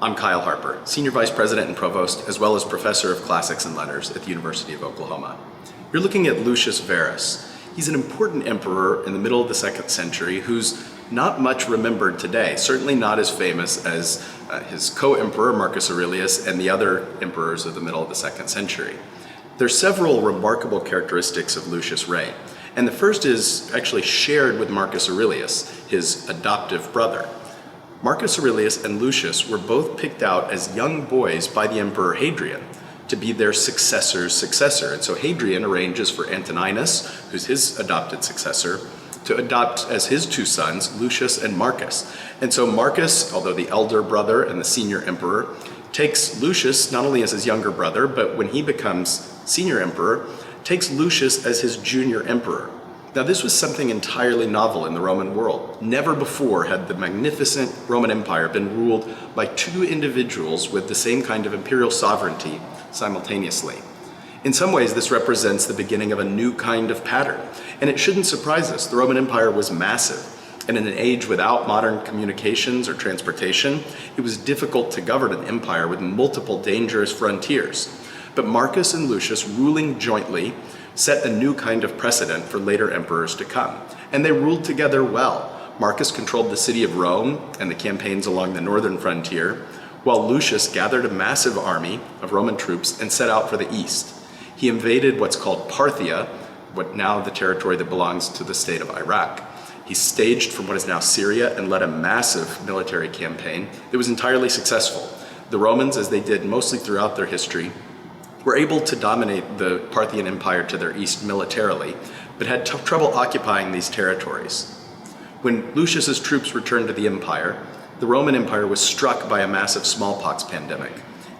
I'm Kyle Harper, Senior Vice President and Provost, as well as Professor of Classics and Letters at the University of Oklahoma. You're looking at Lucius Verus. He's an important emperor in the middle of the 2nd century who's not much remembered today, certainly not as famous as his co-emperor Marcus Aurelius and the other emperors of the middle of the 2nd century. There's several remarkable characteristics of Lucius' reign, and the first is actually shared with Marcus Aurelius, his adoptive brother. Marcus Aurelius and Lucius were both picked out as young boys by the Emperor Hadrian to be their successor's successor. And so Hadrian arranges for Antoninus, who's his adopted successor, to adopt as his two sons, Lucius and Marcus. And so Marcus, although the elder brother and the senior emperor, takes Lucius not only as his younger brother, but when he becomes senior emperor, takes Lucius as his junior emperor. Now, this was something entirely novel in the Roman world. Never before had the magnificent Roman Empire been ruled by two individuals with the same kind of imperial sovereignty simultaneously. In some ways, this represents the beginning of a new kind of pattern. And it shouldn't surprise us. The Roman Empire was massive. And in an age without modern communications or transportation, it was difficult to govern an empire with multiple dangerous frontiers. But Marcus and Lucius, ruling jointly, set a new kind of precedent for later emperors to come. And they ruled together well. Marcus controlled the city of Rome and the campaigns along the northern frontier, while Lucius gathered a massive army of Roman troops and set out for the east. He invaded what's called Parthia, what now the territory that belongs to the state of Iraq. He staged from what is now Syria and led a massive military campaign that was entirely successful. The Romans, as they did mostly throughout their history, were able to dominate the Parthian Empire to their east militarily, but had trouble occupying these territories. When Lucius's troops returned to the empire, the Roman Empire was struck by a massive smallpox pandemic.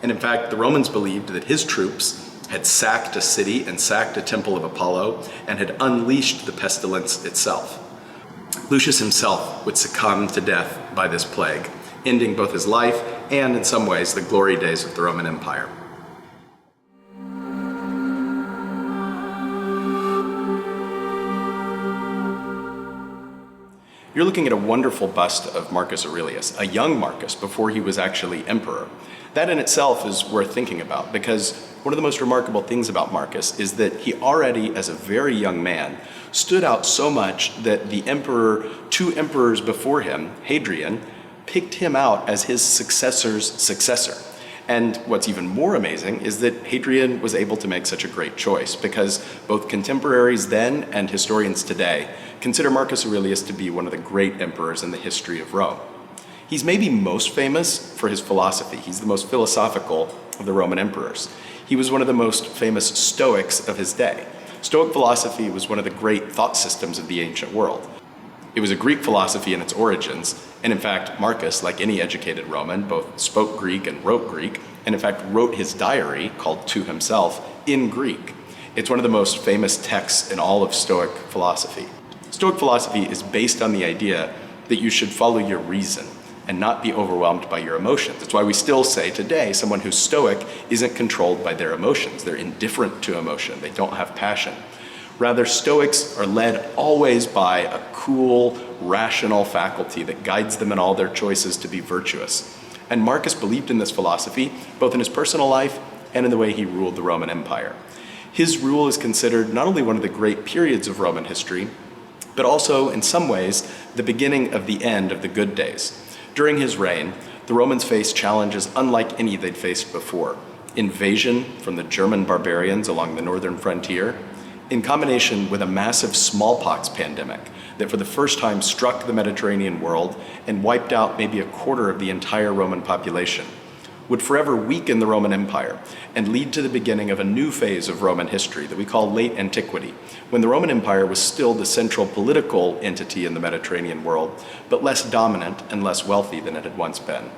And in fact, the Romans believed that his troops had sacked a city and sacked a temple of Apollo and had unleashed the pestilence itself. Lucius himself would succumb to death by this plague, ending both his life and, in some ways, the glory days of the Roman Empire. You're looking at a wonderful bust of Marcus Aurelius, a young Marcus before he was actually emperor. That in itself is worth thinking about, because one of the most remarkable things about Marcus is that he already, as a very young man, stood out so much that the emperor, two emperors before him, Hadrian, picked him out as his successor's successor. And what's even more amazing is that Hadrian was able to make such a great choice, because both contemporaries then and historians today consider Marcus Aurelius to be one of the great emperors in the history of Rome. He's maybe most famous for his philosophy. He's the most philosophical of the Roman emperors. He was one of the most famous Stoics of his day. Stoic philosophy was one of the great thought systems of the ancient world. It was a Greek philosophy in its origins, and in fact, Marcus, like any educated Roman, both spoke Greek and wrote Greek, and in fact wrote his diary, called To Himself, in Greek. It's one of the most famous texts in all of Stoic philosophy. Stoic philosophy is based on the idea that you should follow your reason and not be overwhelmed by your emotions. That's why we still say today someone who's Stoic isn't controlled by their emotions. They're indifferent to emotion. They don't have passion. Rather, Stoics are led always by a cool, rational faculty that guides them in all their choices to be virtuous. And Marcus believed in this philosophy, both in his personal life and in the way he ruled the Roman Empire. His rule is considered not only one of the great periods of Roman history, but also, in some ways, the beginning of the end of the good days. During his reign, the Romans faced challenges unlike any they'd faced before. Invasion from the German barbarians along the northern frontier, in combination with a massive smallpox pandemic that for the first time struck the Mediterranean world and wiped out maybe a quarter of the entire Roman population, would forever weaken the Roman Empire and lead to the beginning of a new phase of Roman history that we call late antiquity, when the Roman Empire was still the central political entity in the Mediterranean world, but less dominant and less wealthy than it had once been.